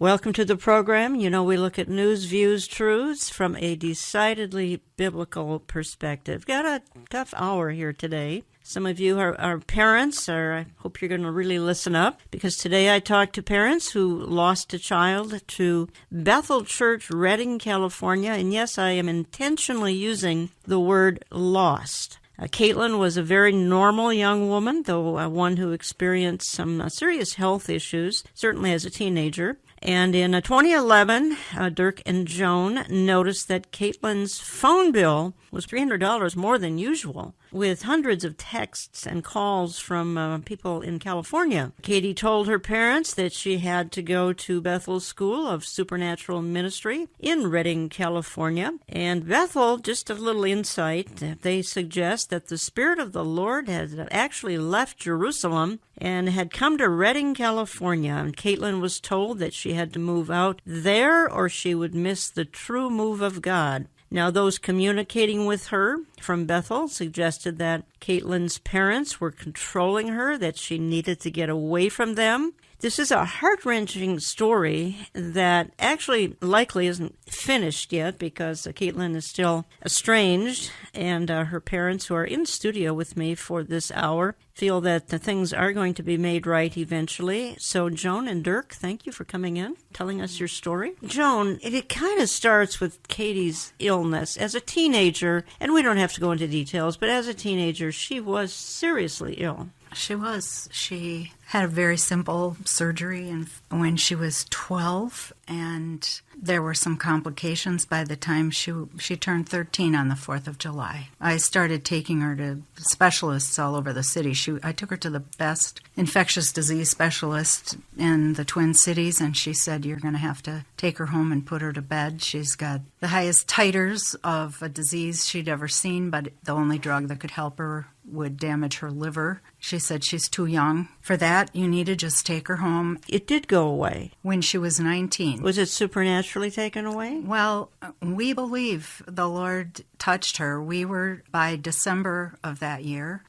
Welcome to the program. You know, we look at news, views, truths from a decidedly biblical perspective. Got a tough hour here today. Some of you are parents, or I hope you're going to really listen up, because today I talked to parents who lost a child to Bethel Church, Redding, California. And yes, I am intentionally using the word lost. Caitlin was a very normal young woman, though one who experienced some serious health issues, certainly as a teenager. And in 2011, Dirk and Joan noticed that Caitlin's phone bill was $300 more than usual, with hundreds of texts and calls from people in California. Katie told her parents that she had to go to Bethel's School of Supernatural Ministry in Redding, California. And Bethel, just a little insight, they suggest that the Spirit of the Lord had actually left Jerusalem and had come to Redding, California. And Caitlin was told that she had to move out there or she would miss the true move of God. Now, those communicating with her from Bethel suggested that Caitlin's parents were controlling her, that she needed to get away from them. This is a heart-wrenching story that actually likely isn't finished yet because Caitlin is still estranged, and her parents, who are in studio with me for this hour, feel that the things are going to be made right eventually. So Joan and Dirk, thank you for coming in, telling us your story. Joan, it kind of starts with Katie's illness. As a teenager, and we don't have to go into details, but as a teenager, she was seriously ill. She was. She had a very simple surgery when she was 12, and there were some complications by the time she turned 13 on the 4th of July. I started taking her to specialists all over the city. I took her to the best infectious disease specialist in the Twin Cities, and she said, "You're going to have to take her home and put her to bed. She's got the highest titers of a disease she'd ever seen, but the only drug that could help her would damage her liver." She said she's too young for that. You need to just take her home. It did go away. When she was 19. Was it supernaturally taken away? Well, we believe the Lord touched her. We were, by December of that year,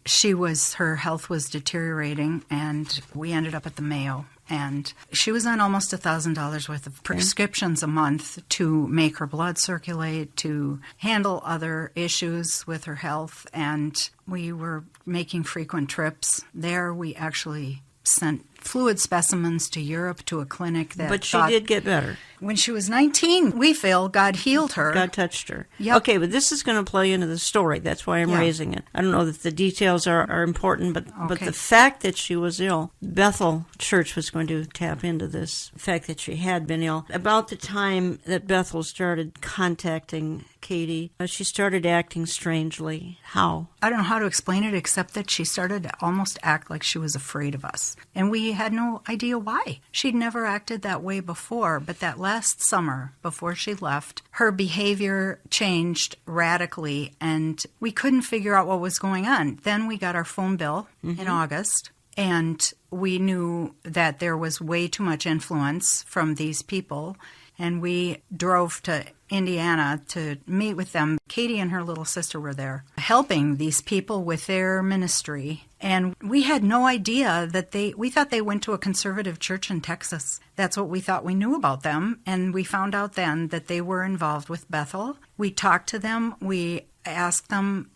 her health was deteriorating, and we ended up at the Mayo. And she was on almost $1,000 worth of prescriptions a month to make her blood circulate, to handle other issues with her health. And we were making frequent trips there. We actually sent fluid specimens to Europe to a clinic that But she did get better. When she was 19, we feel God healed her. God touched her. Yep. Okay, but this is going to play into the story. That's why I'm raising it. I don't know that the details are important, but the fact that she was ill, Bethel Church was going to tap into this, the fact that she had been ill. About the time that Bethel started contacting Katie, she started acting strangely. How? I don't know how to explain it, except that she started to almost act like she was afraid of us. And we had no idea why. She'd never acted that way before, but that last summer, before she left, her behavior changed radically, and we couldn't figure out what was going on. Then we got our phone bill in August, and we knew that there was way too much influence from these people, and we drove to Indiana to meet with them. Katie and her little sister were there helping these people with their ministry. And we had no idea that we thought they went to a conservative church in Texas. That's what we thought we knew about them. And we found out then that they were involved with Bethel. We talked to them. We asked them,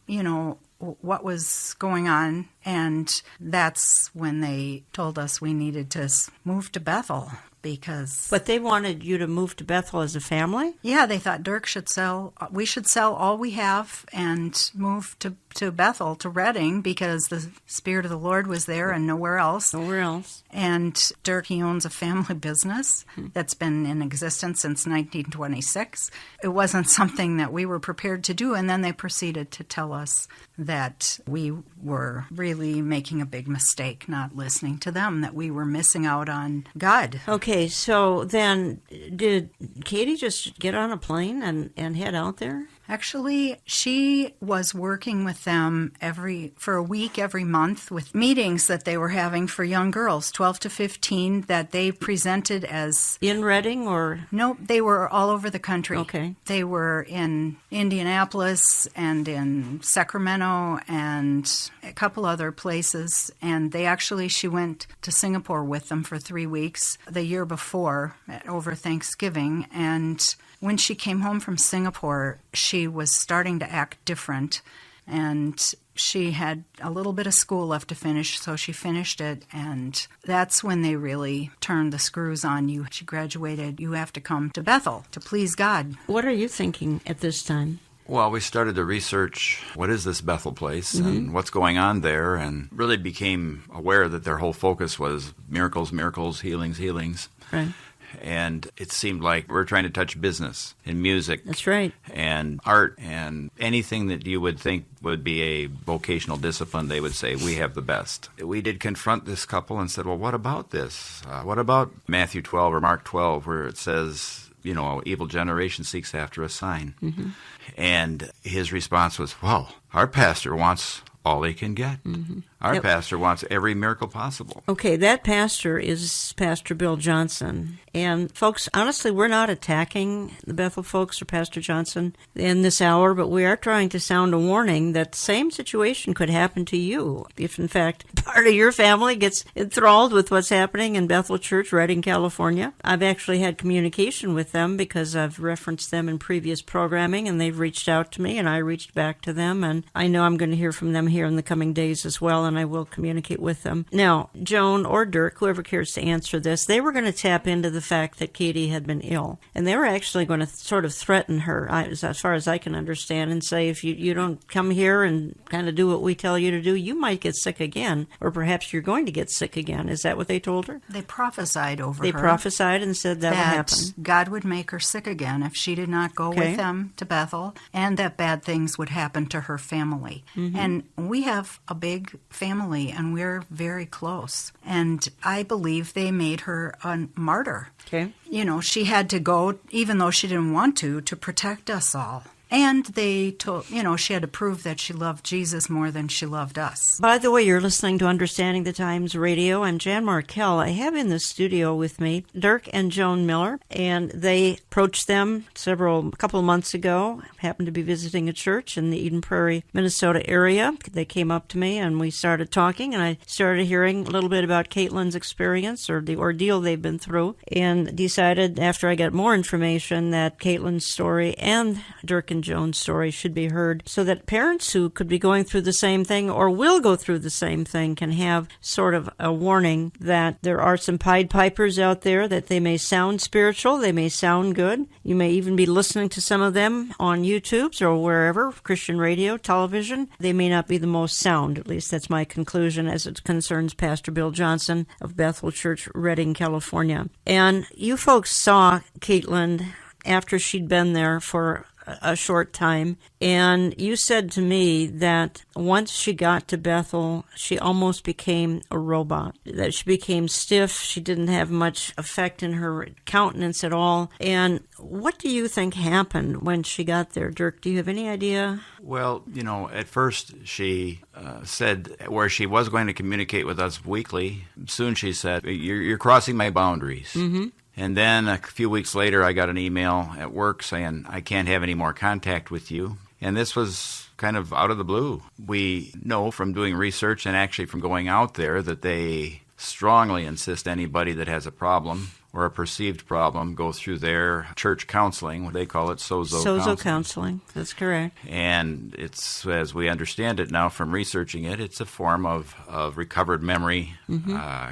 what was going on. And that's when they told us we needed to move to Bethel. But they wanted you to move to Bethel as a family? Yeah, they thought we should sell all we have and move to Bethel, to Redding, because the Spirit of the Lord was there and nowhere else. Nowhere else. And Dirk, he owns a family business that's been in existence since 1926. It wasn't something that we were prepared to do, and then they proceeded to tell us that we were really making a big mistake not listening to them, that we were missing out on God. Okay, so then did Katie just get on a plane and head out there? Actually, she was working with them for a week every month with meetings that they were having for young girls, 12 to 15, that they presented as... In Reading or? Nope, they were all over the country. Okay. They were in Indianapolis and in Sacramento and a couple other places. And she went to Singapore with them for 3 weeks the year before, over Thanksgiving. And when she came home from Singapore, she was starting to act different, and she had a little bit of school left to finish, so she finished it, and that's when they really turned the screws on you. She graduated. You have to come to Bethel to please God. What are you thinking at this time? Well, we started to research what is this Bethel place and what's going on there, and really became aware that their whole focus was miracles, miracles, healings, healings. Right. And it seemed like we're trying to touch business and music. That's right. And art and anything that you would think would be a vocational discipline, they would say, we have the best. We did confront this couple and said, well, what about this? What about Matthew 12 or Mark 12, where it says, evil generation seeks after a sign? Mm-hmm. And his response was, well, our pastor wants all he can get. Mm-hmm. Our pastor wants every miracle possible. Okay, that pastor is Pastor Bill Johnson. And folks, honestly, we're not attacking the Bethel folks or Pastor Johnson in this hour, but we are trying to sound a warning that the same situation could happen to you if, in fact, part of your family gets enthralled with what's happening in Bethel Church, Redding, California. I've actually had communication with them because I've referenced them in previous programming, and they've reached out to me, and I reached back to them, and I know I'm going to hear from them here in the coming days as well, and I will communicate with them. Now, Joan or Dirk, whoever cares to answer this, they were going to tap into the fact that Katie had been ill, and they were actually going to sort of threaten her, as far as I can understand, and say, if you don't come here and kind of do what we tell you to do, you might get sick again, or perhaps you're going to get sick again. Is that what they told her? They prophesied over her. They prophesied and said that would happen. God would make her sick again if she did not go with them to Bethel, and that bad things would happen to her family. Mm-hmm. And we have a big family, and we're very close. And I believe they made her a martyr. Okay. She had to go, even though she didn't want to protect us all. And they told, she had to prove that she loved Jesus more than she loved us. By the way, you're listening to Understanding the Times Radio. I'm Jan Markell. I have in the studio with me Dirk and Joan Miller, and they approached them a couple of months ago. Happened to be visiting a church in the Eden Prairie, Minnesota area. They came up to me, and we started talking, and I started hearing a little bit about Caitlin's experience or the ordeal they've been through, and decided after I got more information that Caitlin's story and Dirk and Joan's story should be heard so that parents who could be going through the same thing or will go through the same thing can have sort of a warning that there are some Pied Pipers out there, that they may sound spiritual, they may sound good. You may even be listening to some of them on YouTube or wherever, Christian radio, television. They may not be the most sound, at least that's my conclusion as it concerns Pastor Bill Johnson of Bethel Church, Redding, California. And you folks saw Caitlin after she'd been there for a short time, and you said to me that once she got to Bethel, she almost became a robot, that she became stiff, she didn't have much effect in her countenance at all. And what do you think happened when she got there, Dirk? Do you have any idea? Well, at first she said where she was going to communicate with us weekly, soon she said, you're crossing my boundaries. Mm-hmm. And then a few weeks later, I got an email at work saying, I can't have any more contact with you. And this was kind of out of the blue. We know from doing research and actually from going out there that they strongly insist anybody that has a problem or a perceived problem go through their church counseling. They call it sozo counseling. That's correct. And it's, as we understand it now from researching it, it's a form of recovered memory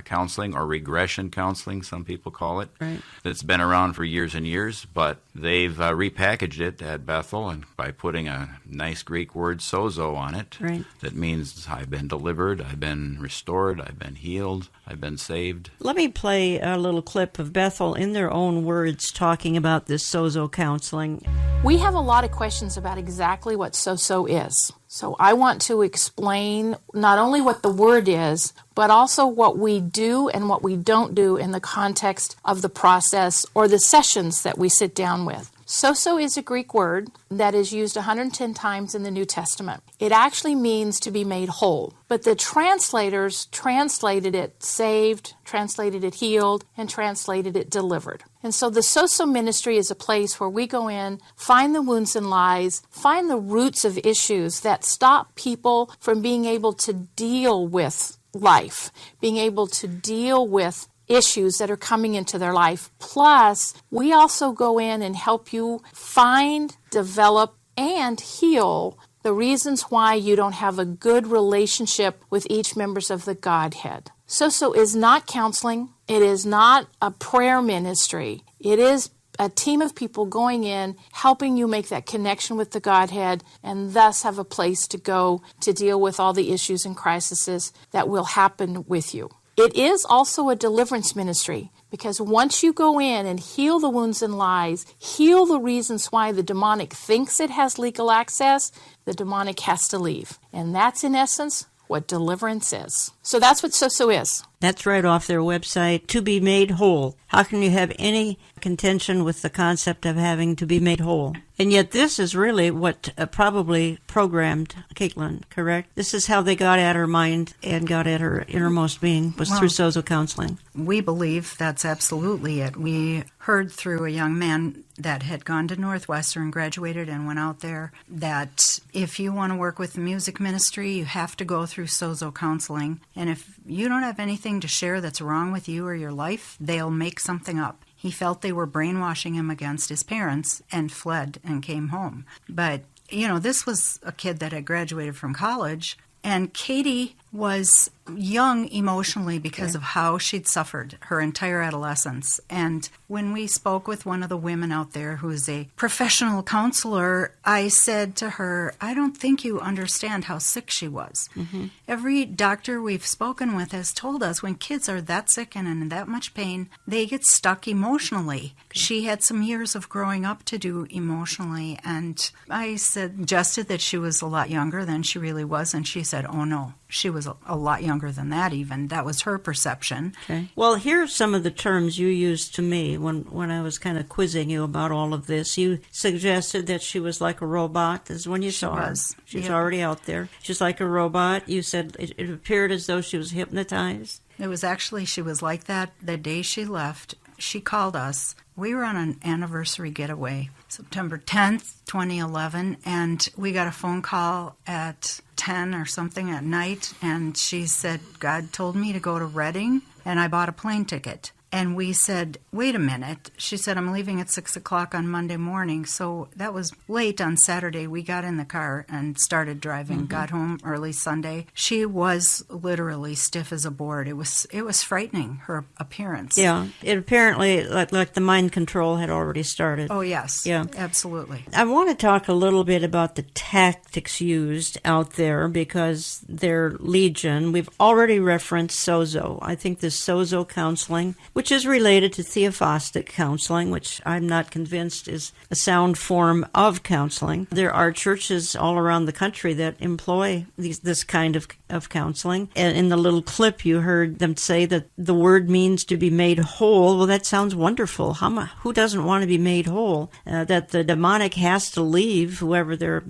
counseling or regression counseling, some people call it. Right. That's been around for years and years, but they've repackaged it at Bethel and by putting a nice Greek word sozo on it. Right. That means I've been delivered, I've been restored, I've been healed, I've been saved. Let me play a little clip of Bethel in their own words talking about this sozo counseling. We have a lot of questions about exactly what sozo is. So I want to explain not only what the word is, but also what we do and what we don't do in the context of the process or the sessions that we sit down with. Sozo is a Greek word that is used 110 times in the New Testament. It actually means to be made whole. But the translators translated it saved, translated it healed, and translated it delivered. And so the Sozo ministry is a place where we go in, find the wounds and lies, find the roots of issues that stop people from being able to deal with life, being able to deal with issues that are coming into their life. Plus, we also go in and help you find, develop, and heal the reasons why you don't have a good relationship with each members of the Godhead. Sozo is not counseling. It is not a prayer ministry. It is a team of people going in, helping you make that connection with the Godhead, and thus have a place to go to deal with all the issues and crises that will happen with you. It is also a deliverance ministry, because once you go in and heal the wounds and lies, heal the reasons why the demonic thinks it has legal access, the demonic has to leave. And that's, in essence, what deliverance is. So that's what Sozo is. That's right off their website, to be made whole. How can you have any contention with the concept of having to be made whole? And yet this is really what probably programmed Caitlin, correct? This is how they got at her mind and got at her innermost being, was through Sozo counseling. We believe that's absolutely it. We heard through a young man that had gone to Northwestern, graduated, and went out there, that if you want to work with the music ministry, you have to go through Sozo counseling. And if you don't have anything to share that's wrong with you or your life, they'll make something up. He felt they were brainwashing him against his parents and fled and came home. But, this was a kid that had graduated from college, and Katie was young emotionally because of how she'd suffered her entire adolescence. And when we spoke with one of the women out there who's a professional counselor, I said to her, I don't think you understand how sick she was. Mm-hmm. Every doctor we've spoken with has told us when kids are that sick and in that much pain, they get stuck emotionally. Okay. She had some years of growing up to do emotionally, and I suggested that she was a lot younger than she really was, and she said, oh no, she was a lot younger than that even. That was her perception. Okay. Well, here's some of the terms you used to me when I was kind of quizzing you about all of this. You suggested that she was like a robot. This is when you saw her. She was already out there. She's like a robot. You said it appeared as though she was hypnotized. It was actually, she was like that the day she left. She called us. We were on an anniversary getaway, September 10th, 2011, and we got a phone call at 10 or something at night, and she said, God told me to go to Reading, and I bought a plane ticket. And we said, wait a minute. She said, I'm leaving at 6 o'clock on Monday morning. So that was late on Saturday. We got in the car and started driving, got home early Sunday. She was literally stiff as a board. It was frightening, her appearance. Yeah, it apparently, like the mind control had already started. Oh, yes. Yeah, absolutely. I want to talk a little bit about the tactics used out there because they're legion. We've already referenced Sozo. I think this Sozo counseling, which is related to theophostic counseling, which I'm not convinced is a sound form of counseling. There are churches all around the country that employ this kind of counseling. And in the little clip, you heard them say that the word means to be made whole. Well, that sounds wonderful. Who doesn't want to be made whole? That the demonic has to leave, whoever they're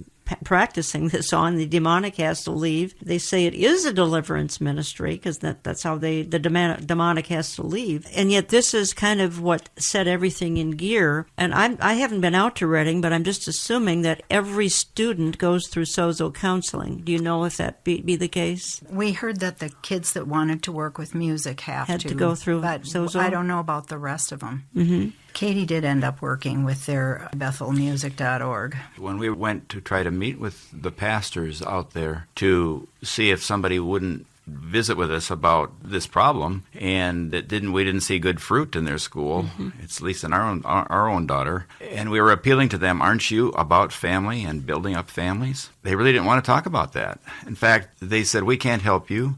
practicing this on, the demonic has to leave. They say it is a deliverance ministry because that's how the demonic has to leave. And yet this is kind of what set everything in gear. And I haven't been out to Reading, but I'm just assuming that every student goes through Sozo counseling. Do you know if that be the case? We heard that the kids that wanted to work with music had to go through but Sozo? I don't know about the rest of them. Mm-hmm. Katie did end up working with their BethelMusic.org. When we went to try to meet with the pastors out there to see if somebody wouldn't visit with us about this problem, and we didn't see good fruit in their school. Mm-hmm. It's at least in our own daughter. And we were appealing to them, aren't you about family and building up families? They really didn't want to talk about that. In fact, they said, we can't help you.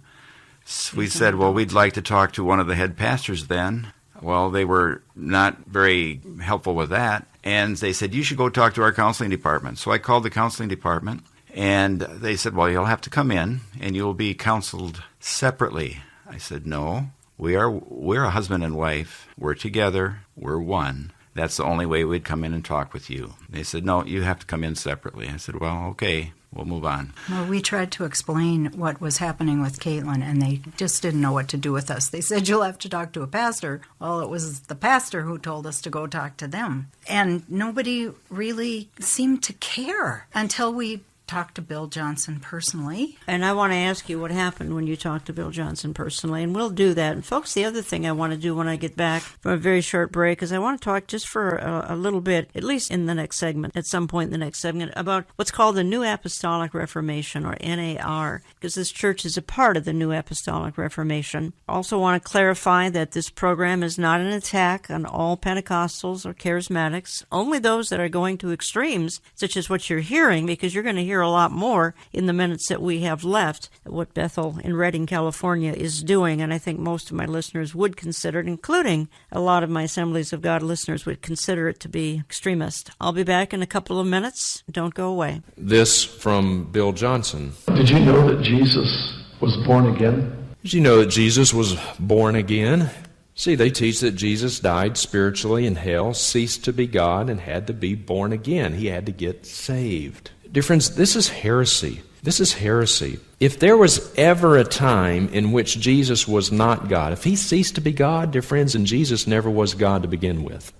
We said, well, we'd like to talk to one of the head pastors then. Well, they were not very helpful with that. And they said, you should go talk to our counseling department. So I called the counseling department, and they said, well, you'll have to come in, and you'll be counseled separately. I said, no, we're a husband and wife. We're together. We're one. that's the only way we'd come in and talk with you. They said, no, you have to come in separately. I said, well, okay, we'll move on. Well, we tried to explain what was happening with Caitlin, and they just didn't know what to do with us. They said, you'll have to talk to a pastor. Well, it was the pastor who told us to go talk to them. And nobody really seemed to care until we talked to Bill Johnson personally. And I want to ask you what happened when you talked to Bill Johnson personally, and we'll do that. And folks, the other thing I want to do when I get back from a very short break is I want to talk just for a little bit, at least in the next segment, at some point in the next segment, about what's called the New Apostolic Reformation, or NAR, because this church is a part of the New Apostolic Reformation. Also want to clarify that this program is not an attack on all Pentecostals or Charismatics, only those that are going to extremes, such as what you're hearing, because you're going to hear a lot more in the minutes that we have left, what Bethel in Redding, California is doing, and I think most of my listeners would consider it, including a lot of my Assemblies of God listeners would consider it to be extremist. I'll be back in a couple of minutes. Don't go away. This from Bill Johnson. Did you know that Jesus was born again? Did you know that Jesus was born again? See, they teach that Jesus died spiritually in hell, ceased to be God, and had to be born again. He had to get saved. Dear friends, this is heresy. This is heresy. If there was ever a time in which Jesus was not God, if he ceased to be God, dear friends, and Jesus never was God to begin with.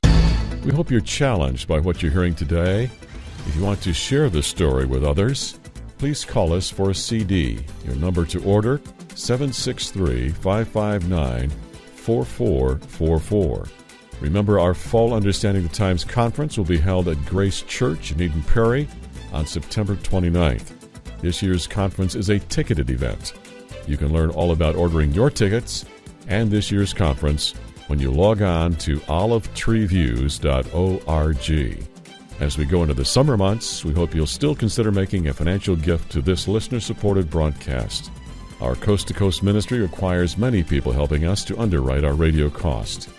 We hope you're challenged by what you're hearing today. If you want to share this story with others, please call us for a CD. Your number to order, 763-559-4444. Remember, our Fall Understanding the Times conference will be held at Grace Church in Eden Prairie on September 29th. This year's conference is a ticketed event. You can learn all about ordering your tickets and this year's conference when you log on to olivetreeviews.org. As we go into the summer months, we hope you'll still consider making a financial gift to this listener-supported broadcast. Our coast-to-coast ministry requires many people helping us to underwrite our radio cost.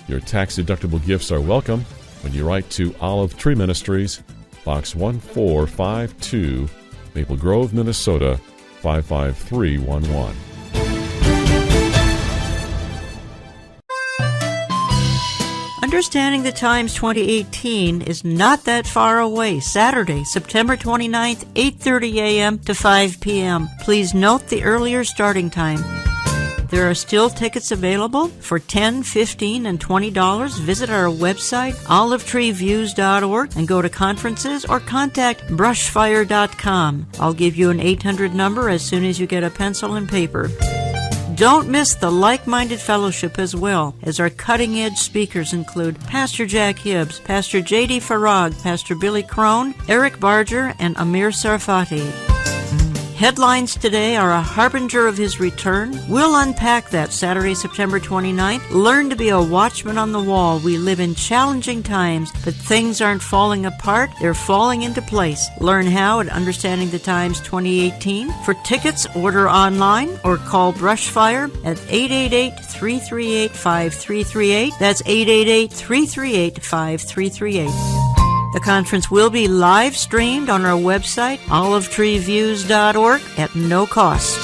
Your tax-deductible gifts are welcome when you write to Olive Tree Ministries, Box 1452, Maple Grove, Minnesota, 55311. Understanding the Times 2018 is not that far away. Saturday, September 29th, 8:30 a.m. to 5 p.m. Please note the earlier starting time. There are still tickets available for $10, $15, and $20. Visit our website, olivetreeviews.org, and go to conferences or contact brushfire.com. I'll give you an 800 number as soon as you get a pencil and paper. Don't miss the like-minded fellowship as well, as our cutting-edge speakers include Pastor Jack Hibbs, Pastor J.D. Farag, Pastor Billy Crone, Eric Barger, and Amir Sarfati. Headlines today are a harbinger of his return. We'll unpack that Saturday, September 29th. Learn to be a watchman on the wall. We live in challenging times, but things aren't falling apart. They're falling into place. Learn how at Understanding the Times 2018. For tickets, order online or call Brushfire at 888-338-5338. That's 888-338-5338. The conference will be live streamed on our website, olivetreeviews.org, at no cost.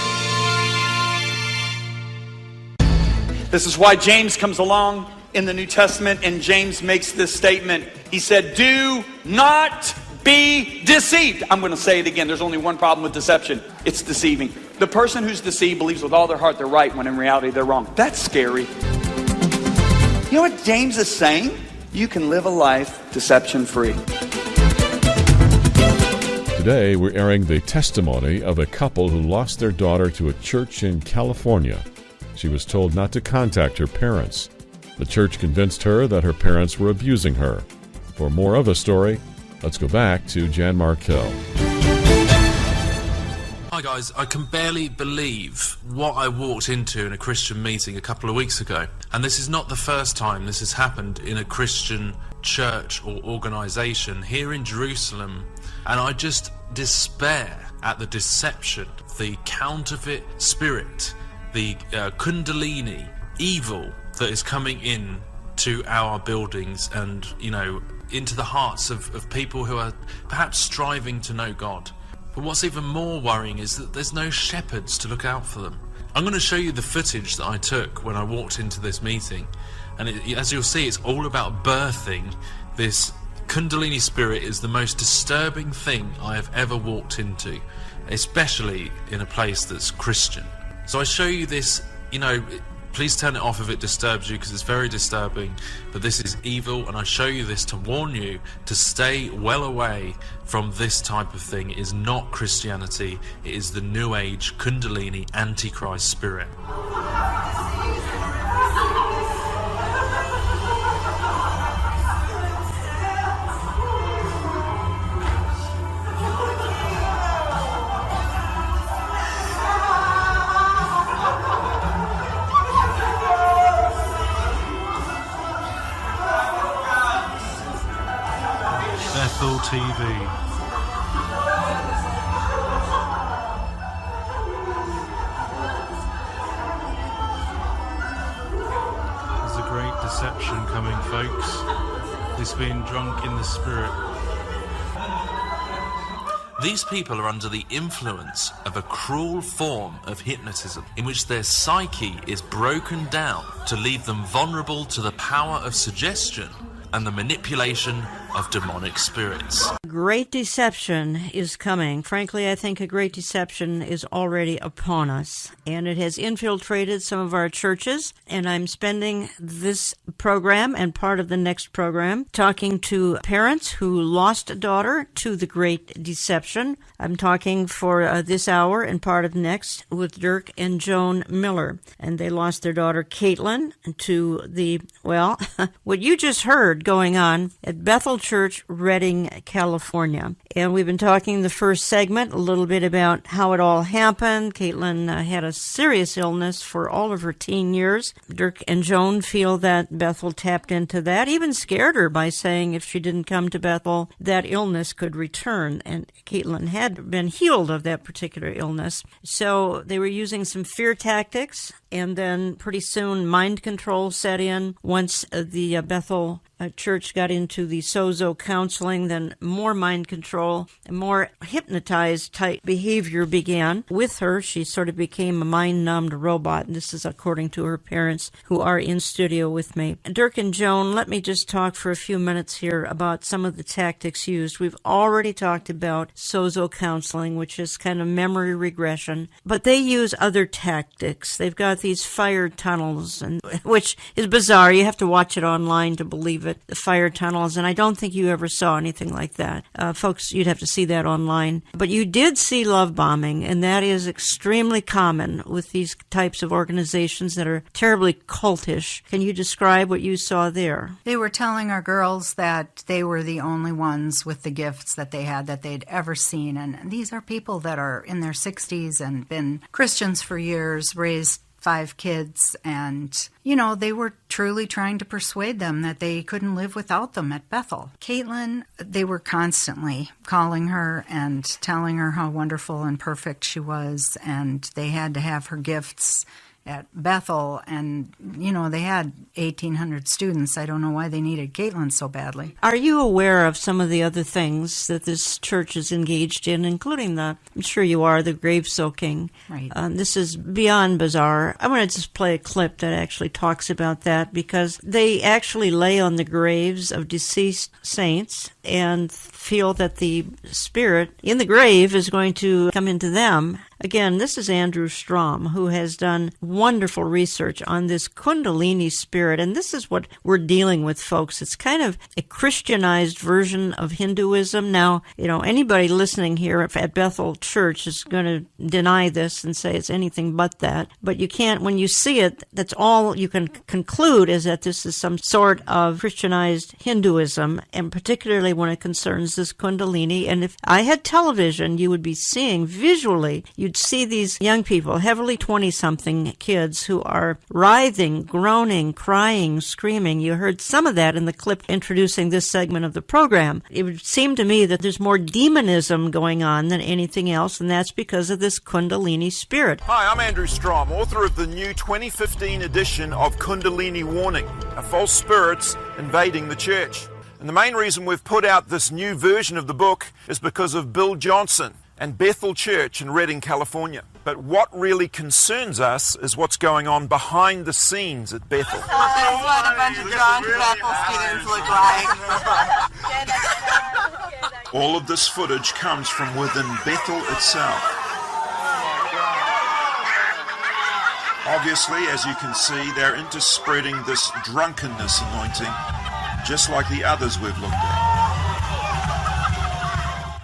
This is why James comes along in the New Testament, and James makes this statement. He said, do not be deceived. I'm going to say it again. There's only one problem with deception. It's deceiving. The person who's deceived believes with all their heart they're right when in reality they're wrong. That's scary. You know what James is saying? You can live a life deception-free. Today, we're airing the testimony of a couple who lost their daughter to a church in California. She was told not to contact her parents. The church convinced her that her parents were abusing her. For more of the story, let's go back to Jan Markell. Hi guys, I can barely believe what I walked into in a Christian meeting a couple of weeks ago. And this is not the first time this has happened in a Christian church or organisation here in Jerusalem. And I just despair at the deception, the counterfeit spirit, the kundalini evil that is coming in to our buildings and, into the hearts of people who are perhaps striving to know God. But what's even more worrying is that there's no shepherds to look out for them. I'm going to show you the footage that I took when I walked into this meeting. And as you'll see, it's all about birthing this Kundalini spirit. Is the most disturbing thing I have ever walked into, especially in a place that's Christian. So I show you this, please turn it off if it disturbs you, because it's very disturbing, but this is evil, and I show you this to warn you to stay well away from this type of thing. It is not Christianity, it is the New Age Kundalini Antichrist spirit. Bethel TV. There's a great deception coming, folks. This being drunk in the spirit. These people are under the influence of a cruel form of hypnotism in which their psyche is broken down to leave them vulnerable to the power of suggestion and the manipulation of demonic spirits. Great deception is coming. Frankly, I think a great deception is already upon us, and it has infiltrated some of our churches, and I'm spending this program and part of the next program talking to parents who lost a daughter to the great deception. I'm talking for this hour and part of next with Dirk and Joan Miller, and they lost their daughter Caitlin to the, what you just heard going on at Bethel Church, Redding, California. And we've been talking the first segment a little bit about how it all happened. Caitlin had a serious illness for all of her teen years. Dirk and Joan feel that Bethel tapped into that, even scared her by saying if she didn't come to Bethel, that illness could return. And Caitlin had been healed of that particular illness. So they were using some fear tactics, and then pretty soon mind control set in. Once the Bethel church got into the Sozo counseling, then more mind control and more hypnotized type behavior began with her. She sort of became a mind-numbed robot. And this is according to her parents, who are in studio with me. Dirk and Joan, let me just talk for a few minutes here about some of the tactics used. We've already talked about Sozo counseling, which is kind of memory regression, but they use other tactics. They've got these fire tunnels, and which is bizarre. You have to watch it online to believe it. The fire tunnels, and I don't think you ever saw anything like that. Folks, you'd have to see that online. But you did see love bombing, and that is extremely common with these types of organizations that are terribly cultish. Can you describe what you saw there? They were telling our girls that they were the only ones with the gifts that they had that they'd ever seen. And these are people that are in their 60s and been Christians for years, raised 5 kids, and, they were truly trying to persuade them that they couldn't live without them at Bethel. Caitlin, they were constantly calling her and telling her how wonderful and perfect she was, and they had to have her gifts at Bethel, and, they had 1,800 students. I don't know why they needed Caitlin so badly. Are you aware of some of the other things that this church is engaged in, including I'm sure you are, the grave soaking? Right. This is beyond bizarre. I want to just play a clip that actually talks about that, because they actually lay on the graves of deceased saints and feel that the spirit in the grave is going to come into them. Again, this is Andrew Strom, who has done wonderful research on this Kundalini spirit, and this is what we're dealing with, folks. It's kind of a Christianized version of Hinduism. Now, anybody listening here at Bethel Church is going to deny this and say it's anything but that, but you can't, when you see it, that's all you can conclude is that this is some sort of Christianized Hinduism, and particularly when it concerns this Kundalini. And if I had television, you would be seeing visually, you'd see these young people, heavily 20-something kids, who are writhing, groaning, crying, screaming. You heard some of that in the clip introducing this segment of the program. It would seem to me that there's more demonism going on than anything else, and that's because of this Kundalini spirit. Hi, I'm Andrew Strom, author of the new 2015 edition of Kundalini Warning, False Spirits Invading the Church. And the main reason we've put out this new version of the book is because of Bill Johnson and Bethel Church in Redding, California. But what really concerns us is what's going on behind the scenes at Bethel. This is what a bunch of drunk Bethel students look like. All of this footage comes from within Bethel itself. Obviously, as you can see, they're into spreading this drunkenness anointing, just like the others we've looked at.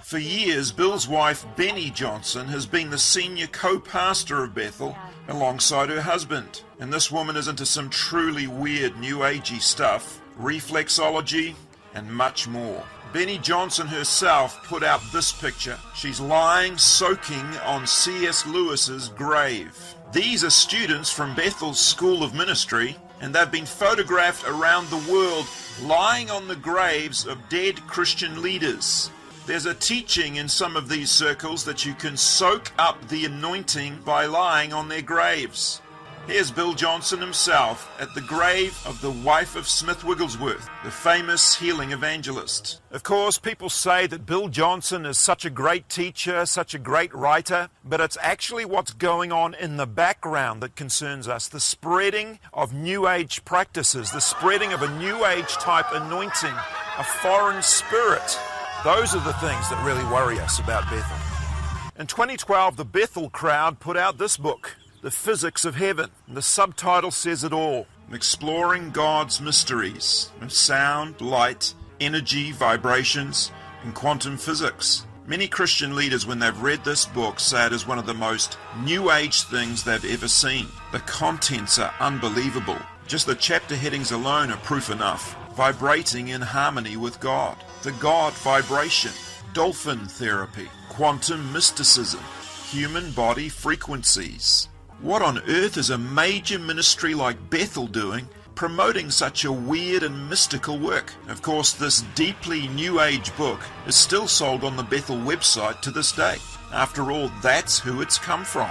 For years, Bill's wife, Benny Johnson, has been the senior co-pastor of Bethel alongside her husband. And this woman is into some truly weird New Agey stuff, reflexology, and much more. Benny Johnson herself put out this picture. She's lying, soaking on C.S. Lewis's grave. These are students from Bethel's School of Ministry, and they've been photographed around the world lying on the graves of dead Christian leaders. There's a teaching in some of these circles that you can soak up the anointing by lying on their graves. Here's Bill Johnson himself at the grave of the wife of Smith Wigglesworth, the famous healing evangelist. Of course, people say that Bill Johnson is such a great teacher, such a great writer, but it's actually what's going on in the background that concerns us. The spreading of New Age practices, the spreading of a New Age type anointing, a foreign spirit. Those are the things that really worry us about Bethel. In 2012, the Bethel crowd put out this book, The Physics of Heaven. And the subtitle says it all. Exploring God's mysteries of sound, light, energy, vibrations, and quantum physics. Many Christian leaders, when they've read this book, say it is one of the most New Age things they've ever seen. The contents are unbelievable. Just the chapter headings alone are proof enough. Vibrating in harmony with God. The God vibration. Dolphin therapy. Quantum mysticism. Human body frequencies. What on earth is a major ministry like Bethel doing, promoting such a weird and mystical work? Of course, this deeply New Age book is still sold on the Bethel website to this day. After all, that's who it's come from.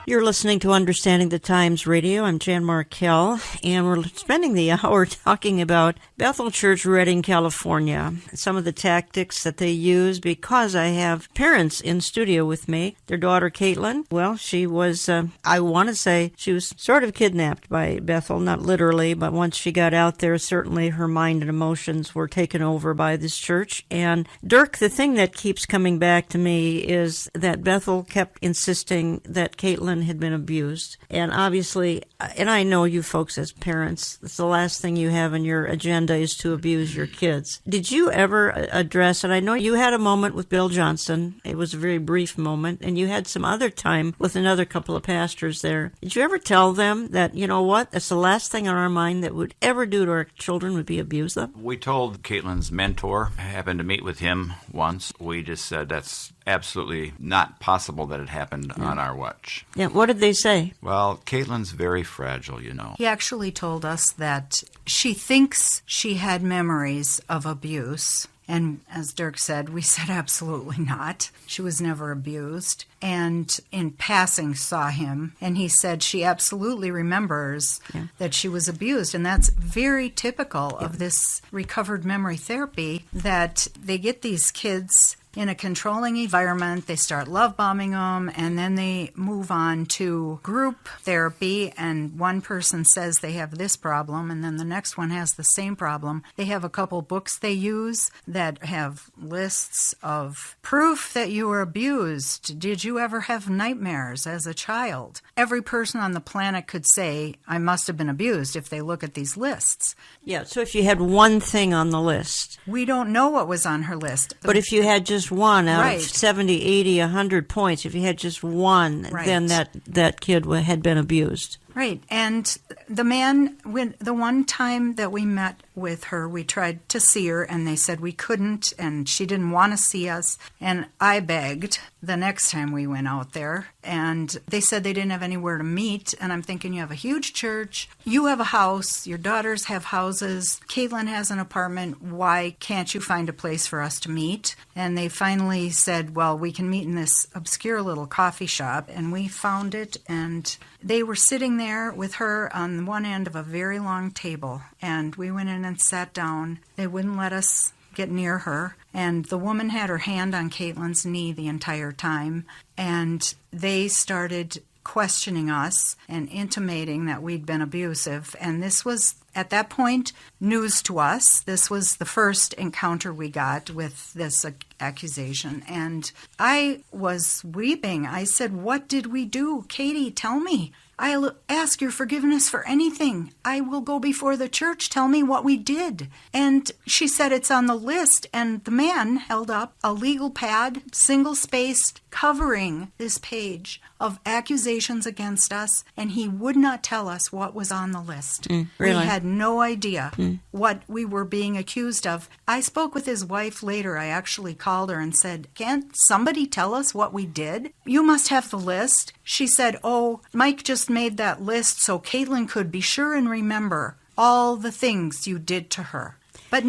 You're listening to Understanding the Times Radio. I'm Jan Markell, and we're spending the hour talking about Bethel Church, Redding, California, some of the tactics that they use, because I have parents in studio with me. Their daughter, Caitlin, well, she was, I want to say, she was sort of kidnapped by Bethel, not literally, but once she got out there, certainly her mind and emotions were taken over by this church. And Dirk, the thing that keeps coming back to me is that Bethel kept insisting that Caitlin had been abused. And obviously, and I know you folks as parents, it's the last thing you have on your agenda is to abuse your kids. Did you ever address, and I know you had a moment with Bill Johnson, it was a very brief moment, and you had some other time with another couple of pastors there. Did you ever tell them that, you know what, that's the last thing on our mind that would ever do to our children would be abuse them? We told Caitlin's mentor, I happened to meet with him once, we just said that's absolutely not possible that it happened on our watch. Yeah, what did they say? Well, Caitlin's very fragile, you know. He actually told us that she thinks she had memories of abuse. And as Dirk said, we said absolutely not. She was never abused. And in passing saw him, and he said she absolutely remembers that she was abused. And that's very typical of this recovered memory therapy, that they get these kids in a controlling environment, they start love bombing them, and then they move on to group therapy, and one person says they have this problem, and then the next one has the same problem. They have a couple books they use that have lists of proof that you were abused. Did you ever have nightmares as a child? Every person on the planet could say, I must have been abused, if they look at these lists. Yeah, so if you had one thing on the list. We don't know what was on her list. But if you had just one out of 70, 80, 100 points, if you had just one, then that kid had been abused. Right. And the man, when the one time that we met with her, we tried to see her, and they said we couldn't, and she didn't want to see us. And I begged the next time we went out there, and they said they didn't have anywhere to meet. And I'm thinking, you have a huge church, you have a house, your daughters have houses, Caitlin has an apartment, why can't you find a place for us to meet? And they finally said, well, we can meet in this obscure little coffee shop, and we found it, and they were sitting there with her on one end of a very long table, and we went in and sat down. They wouldn't let us get near her. And the woman had her hand on Caitlin's knee the entire time. And they started questioning us and intimating that we'd been abusive. And this was, at that point, news to us. This was the first encounter we got with this accusation. And I was weeping. I said, "What did we do? Katie, tell me. I'll ask your forgiveness for anything. I will go before the church. Tell me what we did." And she said, "It's on the list." And the man held up a legal pad, single-spaced, covering this page of accusations against us, and he would not tell us what was on the list. Really? We had no idea what we were being accused of. I spoke with his wife later. I actually called her and said, "Can't somebody tell us what we did? You must have the list." She said, "Oh, Mike just made that list so Caitlin could be sure and remember all the things you did to her." But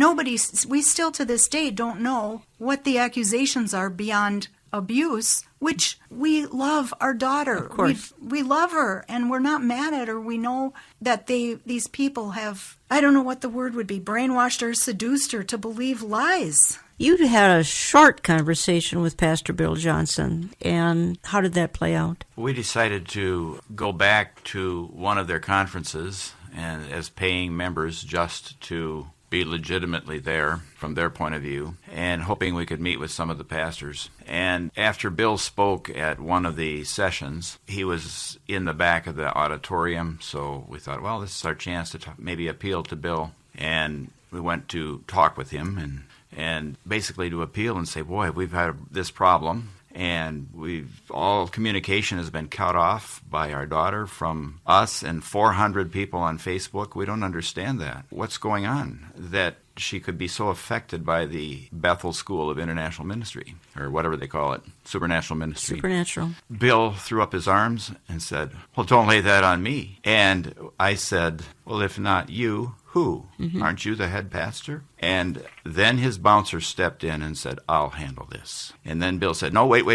we still to this day don't know what the accusations are beyond abuse, which we love our daughter. Of course. We love her, and we're not mad at her. We know that these people have, I don't know what the word would be, brainwashed or seduced her to believe lies. You had a short conversation with Pastor Bill Johnson, and how did that play out? We decided to go back to one of their conferences and as paying members just to be legitimately there from their point of view, and hoping we could meet with some of the pastors. And after Bill spoke at one of the sessions, he was in the back of the auditorium, so we thought, well, this is our chance to maybe appeal to Bill. And we went to talk with him and basically to appeal and say, boy, we've had this problem, and all communication has been cut off by our daughter from us and 400 people on Facebook. We don't understand that. What's going on that she could be so affected by the Bethel School of International Ministry, or whatever they call it, Supernatural Ministry? Supernatural. Bill threw up his arms and said, "Well, don't lay that on me." And I said, "Well, if not you, who? Aren't you the head pastor?" And then his bouncer stepped in and said, "I'll handle this." And then Bill said, "No, wait.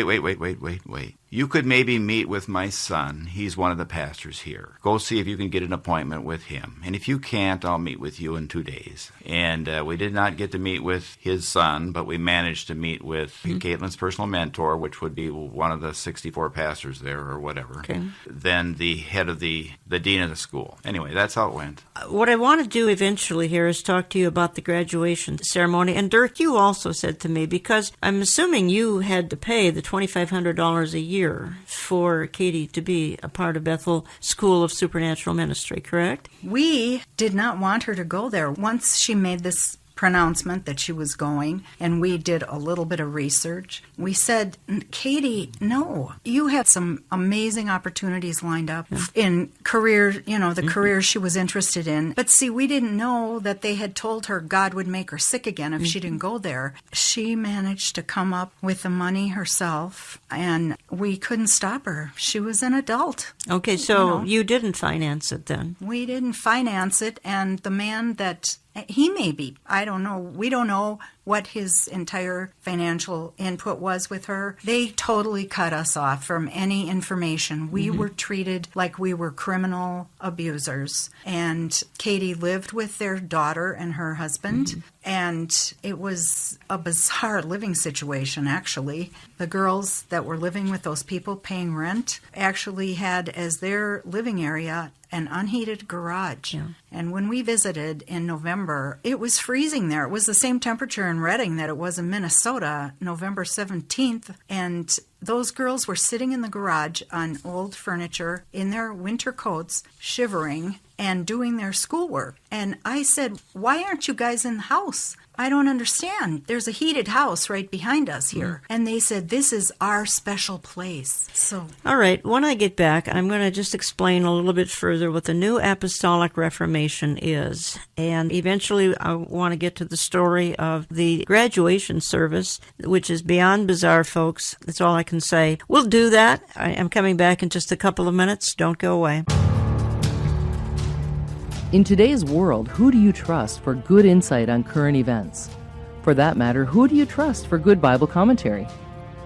You could maybe meet with my son. He's one of the pastors here. Go see if you can get an appointment with him. And if you can't, I'll meet with you in 2 days." And we did not get to meet with his son, but we managed to meet with Caitlin's personal mentor, which would be one of the 64 pastors there or whatever. Okay. Then the head of the dean of the school. Anyway, that's how it went. What I want to do eventually here is talk to you about the graduation ceremony. And Dirk, you also said to me, because I'm assuming you had to pay the $2,500 a year for Katie to be a part of Bethel School of Supernatural Ministry, correct? We did not want her to go there. Once she made this pronouncement that she was going, and we did a little bit of research, we said, "Katie, no, you have some amazing opportunities lined up in career, the career she was interested in." But see, we didn't know that they had told her God would make her sick again if she didn't go there. She managed to come up with the money herself, and we couldn't stop her. She was an adult. Okay, so you didn't finance it then? We didn't finance it, and the man that he may be, I don't know. We don't know what his entire financial input was with her. They totally cut us off from any information. We were treated like we were criminal abusers. And Katie lived with their daughter and her husband. And it was a bizarre living situation, actually. The girls that were living with those people paying rent actually had as their living area an unheated garage. Yeah. And when we visited in November, it was freezing there. It was the same temperature in Redding that it was in Minnesota, November 17th. And those girls were sitting in the garage on old furniture in their winter coats, shivering and doing their schoolwork. And I said, "Why aren't you guys in the house? I don't understand. There's a heated house right behind us here." And they said, "This is our special place." So, all right, when I get back, I'm going to just explain a little bit further what the New Apostolic Reformation is. And eventually I want to get to the story of the graduation service, which is beyond bizarre, folks. That's all I can say. We'll do that. I am coming back in just a couple of minutes. Don't go away. In today's world, who do you trust for good insight on current events? For that matter, who do you trust for good Bible commentary?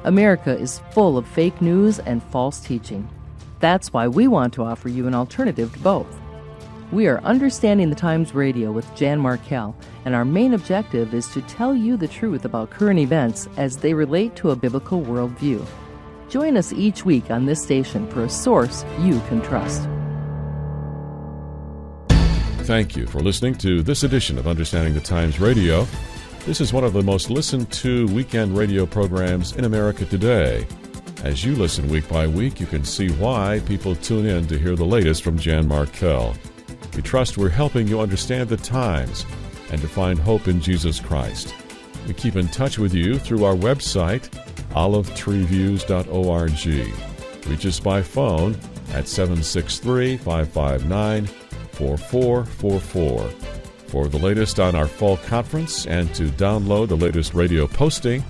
America is full of fake news and false teaching. That's why we want to offer you an alternative to both. We are Understanding the Times Radio with Jan Markell, and our main objective is to tell you the truth about current events as they relate to a biblical worldview. Join us each week on this station for a source you can trust. Thank you for listening to this edition of Understanding the Times Radio. This is one of the most listened to weekend radio programs in America today. As you listen week by week, you can see why people tune in to hear the latest from Jan Markell. We trust we're helping you understand the times and to find hope in Jesus Christ. We keep in touch with you through our website, olivetreeviews.org. Reach us by phone at 763-559-4444. For the latest on our fall conference and to download the latest radio posting,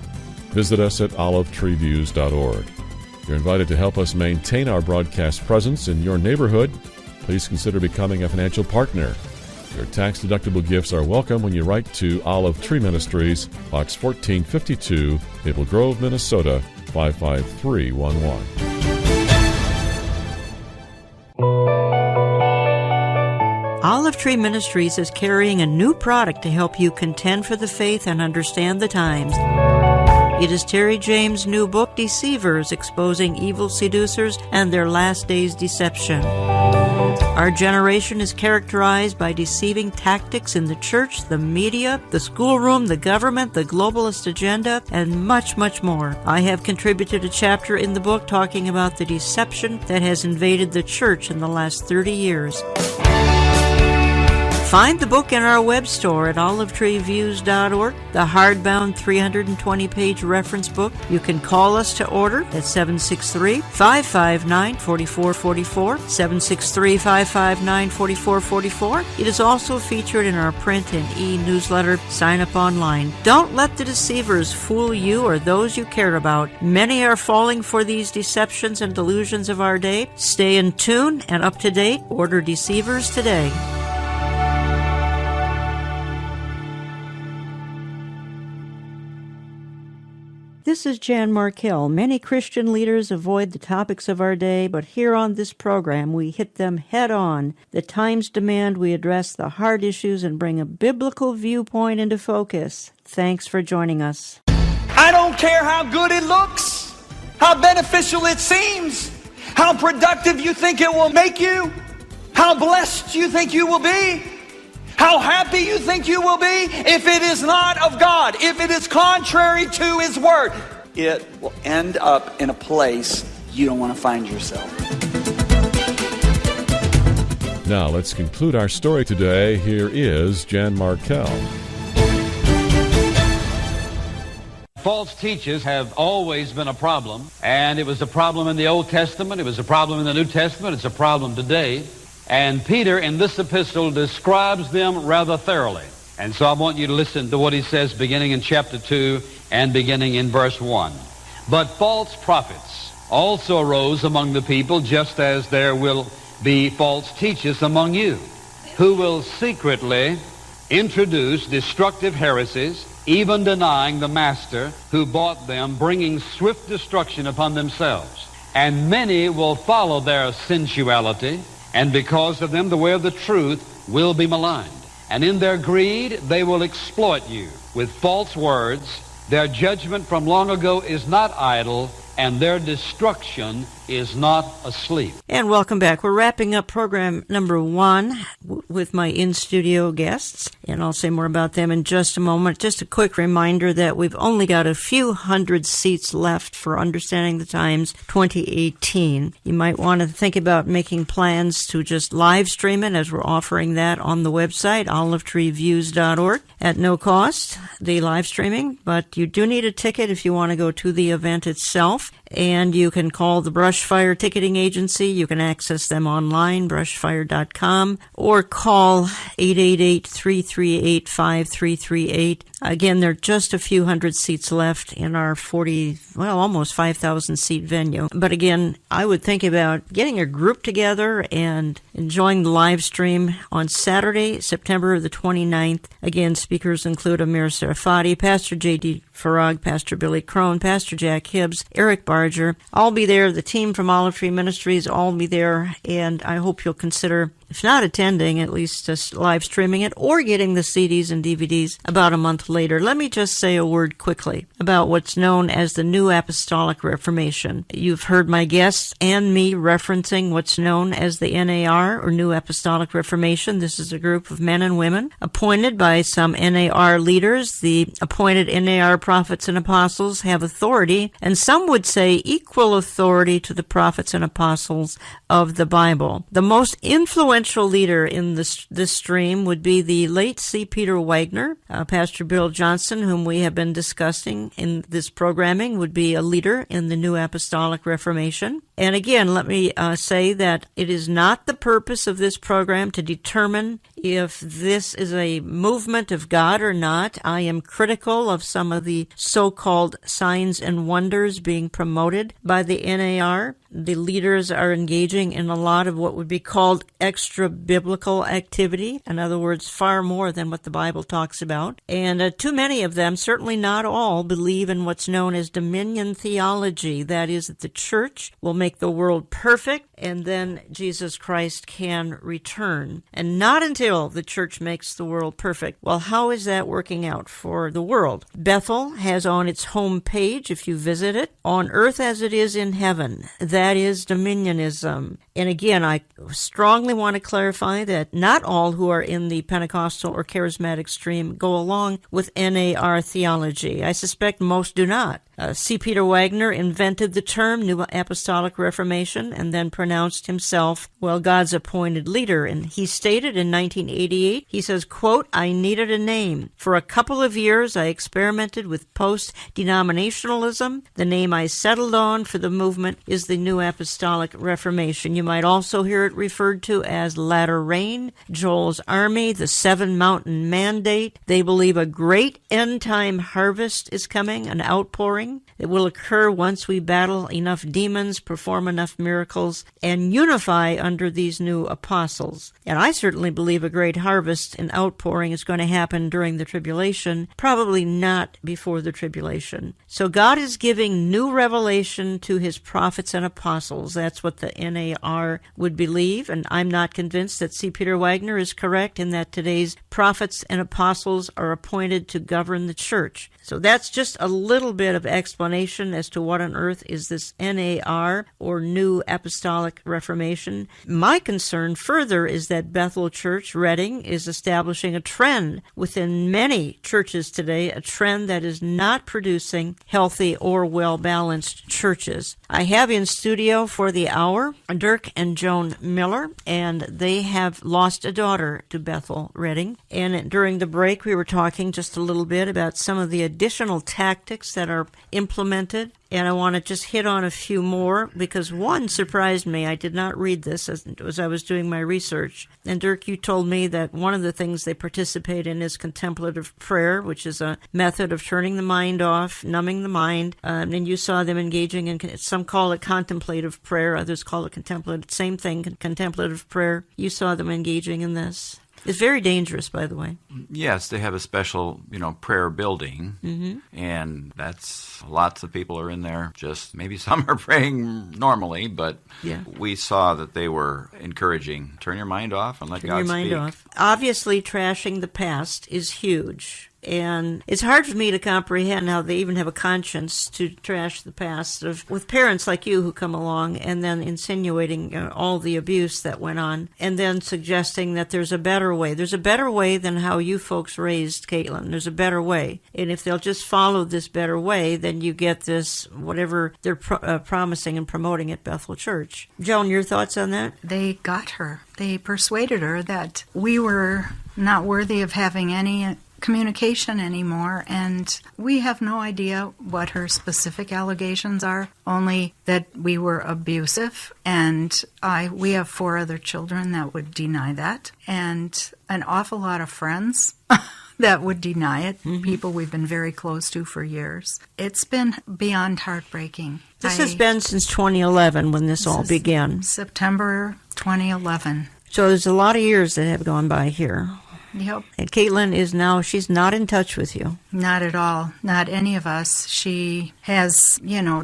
visit us at olivetreeviews.org. You're invited to help us maintain our broadcast presence in your neighborhood. Please consider becoming a financial partner. Your tax-deductible gifts are welcome when you write to Olive Tree Ministries, Box 1452, Maple Grove, Minnesota, 55311. Olive Tree Ministries is carrying a new product to help you contend for the faith and understand the times. It is Terry James' new book, Deceivers, Exposing Evil Seducers and Their Last Days Deception. Our generation is characterized by deceiving tactics in the church, the media, the schoolroom, the government, the globalist agenda, and much, much more. I have contributed a chapter in the book talking about the deception that has invaded the church in the last 30 years. Find the book in our web store at olivetreeviews.org, the hardbound 320-page reference book. You can call us to order at 763-559-4444, 763-559-4444. It is also featured in our print and e-newsletter. Sign up online. Don't let the deceivers fool you or those you care about. Many are falling for these deceptions and delusions of our day. Stay in tune and up to date. Order Deceivers today. This is Jan Markell. Many Christian leaders avoid the topics of our day, but here on this program we hit them head on. The times demand we address the hard issues and bring a biblical viewpoint into focus. Thanks for joining us. I don't care how good it looks, how beneficial it seems, how productive you think it will make you, how blessed you think you will be, how happy you think you will be. If it is not of God, if it is contrary to His Word, it will end up in a place you don't want to find yourself. Now let's conclude our story today. Here is Jan Markell. False teachers have always been a problem, and it was a problem in the Old Testament, it was a problem in the New Testament, it's a problem today. And Peter, in this epistle, describes them rather thoroughly. And so I want you to listen to what he says beginning in chapter 2 and beginning in verse 1. But false prophets also arose among the people, just as there will be false teachers among you, who will secretly introduce destructive heresies, even denying the master who bought them, bringing swift destruction upon themselves. And many will follow their sensuality, and because of them the way of the truth will be maligned. And in their greed they will exploit you with false words. Their judgment from long ago is not idle, and their destruction is not asleep. And welcome back. We're wrapping up program number 1 with my in-studio guests, and I'll say more about them in just a moment. Just a quick reminder that we've only got a few hundred seats left for Understanding the Times 2018. You might want to think about making plans to just live stream it, as we're offering that on the website, olivetreeviews.org, at no cost, the live streaming. But you do need a ticket if you want to go to the event itself. And you can call the Brushfire Ticketing Agency. You can access them online, brushfire.com, or call 888-338-5338. Again, there are just a few hundred seats left in our almost 5,000 seat venue. But again, I would think about getting a group together and enjoying the live stream on Saturday, September the 29th. Again, speakers include Amir Sarfati, Pastor J.D. Farag, Pastor Billy Crone, Pastor Jack Hibbs, Eric Barger. I'll be there. The team from Olive Tree Ministries all be there, and I hope you'll consider if not attending, at least just live streaming it or getting the CDs and DVDs about a month later. Let me just say a word quickly about what's known as the New Apostolic Reformation. You've heard my guests and me referencing what's known as the NAR, or New Apostolic Reformation. This is a group of men and women appointed by some NAR leaders. The appointed NAR prophets and apostles have authority, and some would say equal authority to the prophets and apostles of the Bible. The most influential leader in this stream would be the late C. Peter Wagner. Pastor Bill Johnson, whom we have been discussing in this programming, would be a leader in the New Apostolic Reformation. And again, let me say that it is not the purpose of this program to determine if this is a movement of God or not. I am critical of some of the so-called signs and wonders being promoted by the NAR. The leaders are engaging in a lot of what would be called extra-biblical activity. In other words, far more than what the Bible talks about. And too many of them, certainly not all, believe in what's known as dominion theology. That is, that the church will make the world perfect, and then Jesus Christ can return. And not until the church makes the world perfect. Well, how is that working out for the world? Bethel has on its home page, if you visit it, on earth as it is in heaven. That is dominionism. And again, I strongly want to clarify that not all who are in the Pentecostal or charismatic stream go along with NAR theology. I suspect most do not. C. Peter Wagner invented the term New Apostolic Reformation and then pronounced himself, well, God's appointed leader. And he stated in 1988, he says, quote, "I needed a name. For a couple of years, I experimented with post-denominationalism. The name I settled on for the movement is the New Apostolic Reformation." You might also hear it referred to as Latter Rain, Joel's Army, the Seven Mountain Mandate. They believe a great end-time harvest is coming, an outpouring. It will occur once we battle enough demons, perform enough miracles, and unify under these new apostles. And I certainly believe a great harvest and outpouring is going to happen during the tribulation, probably not before the tribulation. So God is giving new revelation to his prophets and apostles. That's what the NAR would believe, and I'm not convinced that C. Peter Wagner is correct in that today's prophets and apostles are appointed to govern the church. So that's just a little bit of explanation as to what on earth is this NAR, or New Apostolic Reformation. My concern further is that Bethel Church, Reading, is establishing a trend within many churches today, a trend that is not producing healthy or well-balanced churches. I have in studio for the hour Dirk and Joan Miller, and they have lost a daughter to Bethel Reading. And during the break, we were talking just a little bit about some of the additional tactics that are implemented, and I want to just hit on a few more because one surprised me. I did not read this as I was doing my research. And Dirk, you told me that one of the things they participate in is contemplative prayer, which is a method of turning the mind off, numbing the mind, and you saw them engaging in, some call it contemplative prayer, others call it contemplative, same thing, contemplative prayer. You saw them engaging in this. It's very dangerous, by the way. Yes, they have a special, prayer building, and that's lots of people are in there. Just maybe some are praying normally, but we saw that they were encouraging, turn your mind off and let God speak. Turn your mind off. Obviously, trashing the past is huge. And it's hard for me to comprehend how they even have a conscience to trash the past with parents like you who come along and then insinuating all the abuse that went on and then suggesting that there's a better way. There's a better way than how you folks raised Caitlin. There's a better way. And if they'll just follow this better way, then you get this, whatever they're promising and promoting at Bethel Church. Joan, your thoughts on that? They got her. They persuaded her that we were not worthy of having any communication anymore, and we have no idea what her specific allegations are, only that we were abusive, and we have 4 other children that would deny that, and an awful lot of friends that would deny it, people we've been very close to for years. It's been beyond heartbreaking. This has been since 2011 when this all began. September 2011. So there's a lot of years that have gone by here. Yep. And Caitlin she's not in touch with you. Not at all. Not any of us. She has,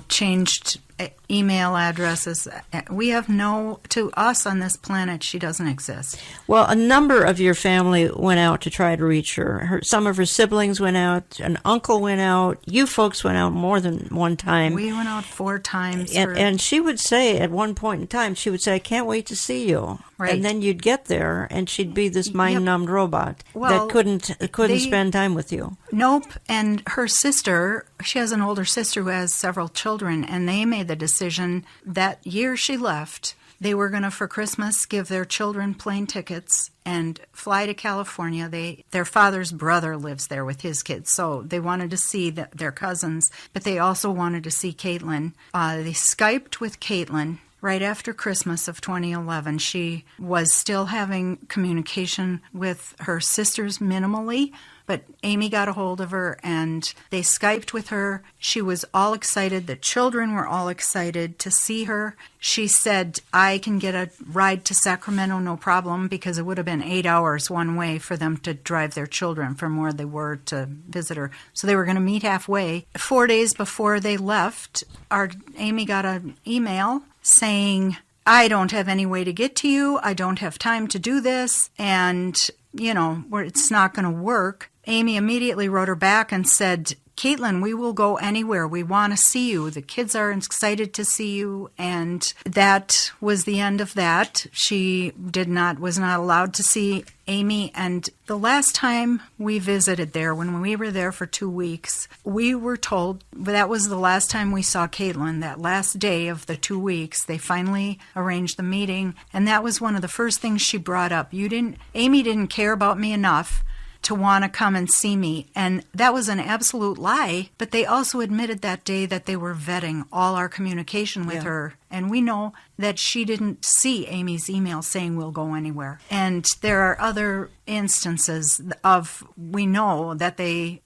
changed email addresses. We have to us on this planet, she doesn't exist. Well, a number of your family went out to try to reach her. Some of her siblings went out, an uncle went out, you folks went out more than one time. We went out 4 times. And she would say at one point in time, she would say, I can't wait to see you. Right. And then you'd get there, and she'd be this mind-numbed robot that couldn't spend time with you. Nope. And her sister, she has an older sister who has several children, and they made the decision that year she left, they were going to, for Christmas, give their children plane tickets and fly to California. Their father's brother lives there with his kids, so they wanted to see their cousins, but they also wanted to see Caitlin. They Skyped with Caitlin. Right after Christmas of 2011, she was still having communication with her sisters minimally, but Amy got a hold of her and they Skyped with her. She was all excited. The children were all excited to see her. She said, I can get a ride to Sacramento, no problem, because it would have been 8 hours one way for them to drive their children from where they were to visit her. So they were going to meet halfway. 4 days before they left, Amy got an email saying, I don't have any way to get to you. I don't have time to do this. And, it's not going to work. Amy immediately wrote her back and said, Caitlin, we will go anywhere. We want to see you. The kids are excited to see you. And that was the end of that. She was not allowed to see Amy. And the last time we visited there, when we were there for 2 weeks, we were told that was the last time we saw Caitlin. That last day of the 2 weeks, they finally arranged the meeting. And that was one of the first things she brought up. Amy didn't care about me enough to want to come and see me. And that was an absolute lie. But they also admitted that day that they were vetting all our communication with her. And we know that she didn't see Amy's email saying we'll go anywhere. And there are other instances we know that they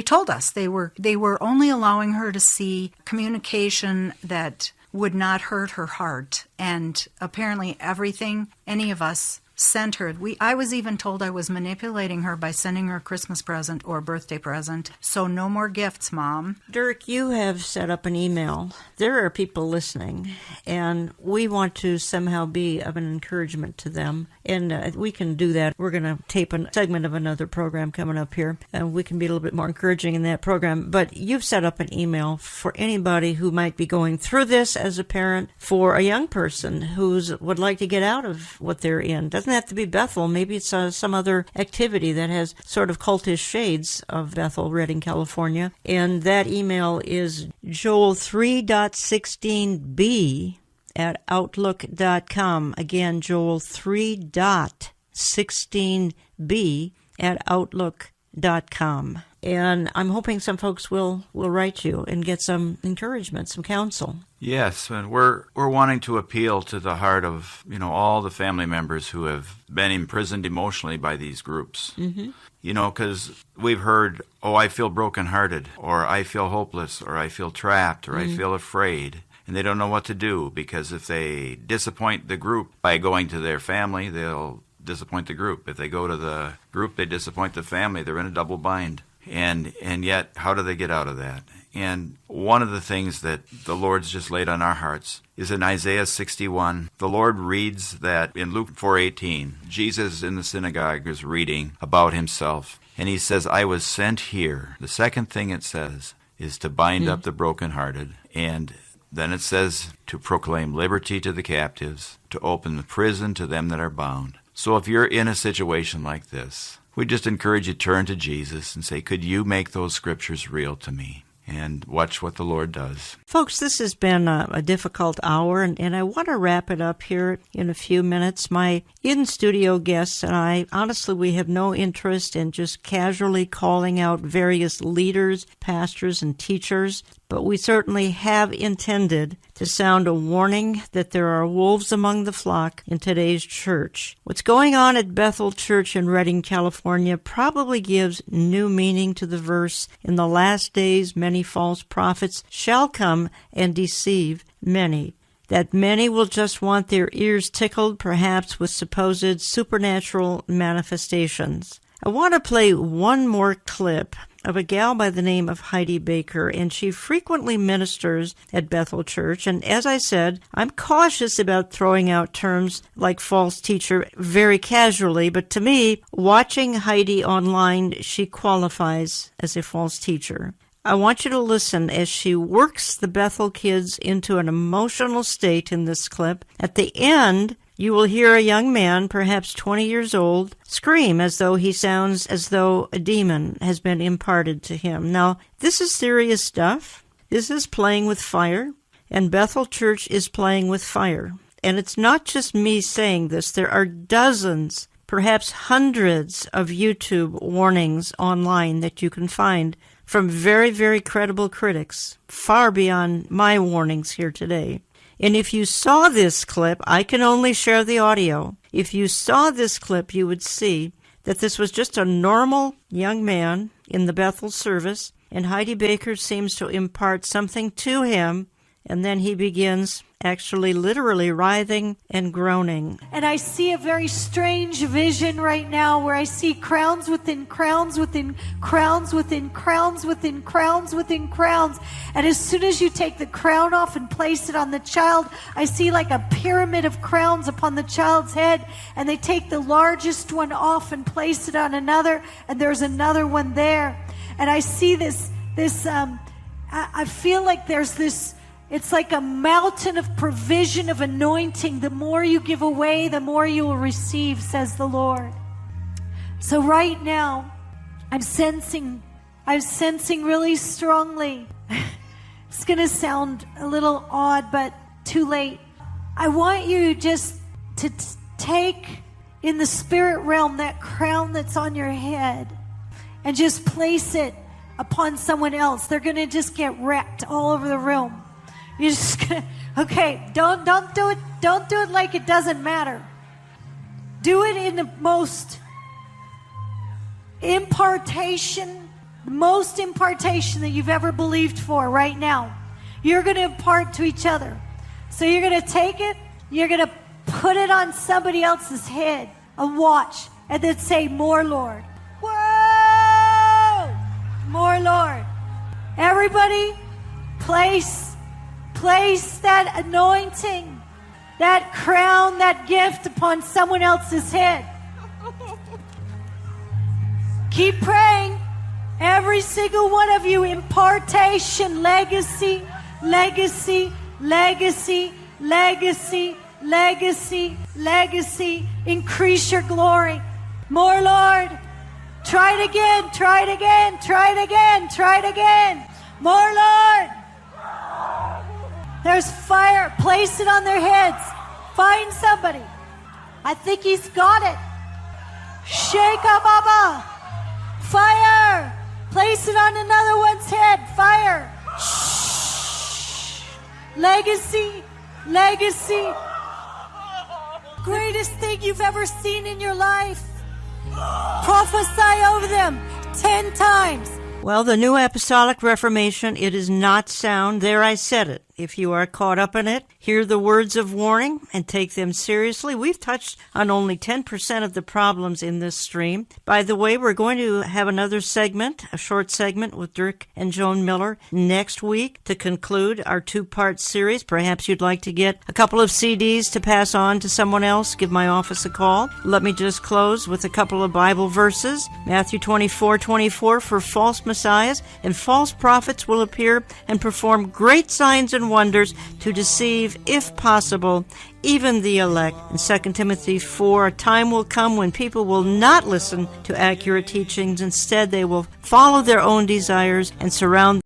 told us they were only allowing her to see communication that would not hurt her heart. And apparently everything any of us sent her. I was even told I was manipulating her by sending her a Christmas present or a birthday present. So no more gifts, Mom. Dirk, you have set up an email. There are people listening, and we want to somehow be of an encouragement to them. And we can do that. We're going to tape a segment of another program coming up here, and we can be a little bit more encouraging in that program. But you've set up an email for anybody who might be going through this as a parent, for a young person who would like to get out of what they're in. Doesn't have to be Bethel. Maybe it's some other activity that has sort of cultish shades of Bethel, Redding, California. And that email is joel3.16b at outlook.com. Again, joel3.16b at outlook.com. And I'm hoping some folks will write you and get some encouragement, some counsel. Yes, and we're wanting to appeal to the heart of, all the family members who have been imprisoned emotionally by these groups. Mm-hmm. Because we've heard, I feel brokenhearted, or I feel hopeless, or I feel trapped, or I feel afraid. And they don't know what to do, because if they disappoint the group by going to their family, they'll disappoint the group. If they go to the group, they disappoint the family. They're in a double bind. And yet, how do they get out of that? And one of the things that the Lord's just laid on our hearts is in Isaiah 61. The Lord reads that in Luke 4:18, Jesus in the synagogue is reading about himself. And he says, I was sent here. The second thing it says is to bind up the brokenhearted. And then it says to proclaim liberty to the captives, to open the prison to them that are bound. So if you're in a situation like this, we just encourage you to turn to Jesus and say, could you make those scriptures real to me? And watch what the Lord does. Folks, this has been a difficult hour, and I want to wrap it up here in a few minutes. My in-studio guests and I, honestly, we have no interest in just casually calling out various leaders, pastors, and teachers, but we certainly have intended to sound a warning that there are wolves among the flock in today's church. What's going on at Bethel Church in Redding, California probably gives new meaning to the verse, in the last days many false prophets shall come and deceive many. That many will just want their ears tickled, perhaps with supposed supernatural manifestations. I want to play one more clip of a gal by the name of Heidi Baker, and she frequently ministers at Bethel Church. And as I said, I'm cautious about throwing out terms like false teacher very casually, but to me, watching Heidi online, she qualifies as a false teacher. I want you to listen as she works the Bethel kids into an emotional state in this clip. At the end, you will hear a young man, perhaps 20 years old, scream as though he sounds as though a demon has been imparted to him. Now, this is serious stuff. This is playing with fire, and Bethel Church is playing with fire. And it's not just me saying this. There are dozens, perhaps hundreds of YouTube warnings online that you can find from very, very credible critics, far beyond my warnings here today. And if you saw this clip, I can only share the audio. If you saw this clip, you would see that this was just a normal young man in the Bethel service, and Heidi Baker seems to impart something to him, and then he begins actually literally writhing and groaning. And I see a very strange vision right now where I see crowns within crowns within crowns within crowns within crowns within crowns. And as soon as you take the crown off and place it on the child, I see like a pyramid of crowns upon the child's head. And they take the largest one off and place it on another. And there's another one there. And I see I feel like there's this. It's like a mountain of provision, of anointing. The more you give away, the more you will receive, says the Lord. So right now, I'm sensing really strongly. It's going to sound a little odd, but too late. I want you just to take in the spirit realm that crown that's on your head and just place it upon someone else. They're going to just get wrecked all over the room. You're just gonna, okay, don't do it. Don't do it like it doesn't matter. Do it in the most impartation that you've ever believed for right now. You're going to impart to each other. So you're going to take it, you're going to put it on somebody else's head and watch, and then say, more Lord. Whoa! More Lord. Everybody, place that anointing, that crown, that gift upon someone else's head. Keep praying. Every single one of you, impartation, legacy, legacy, legacy, legacy, legacy, legacy. Increase your glory. More, Lord. Try it again, try it again, try it again, try it again. More, Lord. There's fire. Place it on their heads. Find somebody. I think he's got it. Shake Baba. Fire. Place it on another one's head. Fire. Shh. Legacy. Legacy. Greatest thing you've ever seen in your life. Prophesy over them 10 times. Well, the New Apostolic Reformation, it is not sound. There I said it. If you are caught up in it, hear the words of warning and take them seriously. We've touched on only 10% of the problems in this stream. By the way, we're going to have another segment, a short segment with Dirk and Joan Miller next week to conclude our two-part series. Perhaps you'd like to get a couple of CDs to pass on to someone else. Give my office a call. Let me just close with a couple of Bible verses. Matthew 24:24, for false messiahs and false prophets will appear and perform great signs and wonders to deceive, if possible, even the elect. In 2 Timothy 4, a time will come when people will not listen to accurate teachings. Instead, they will follow their own desires and surround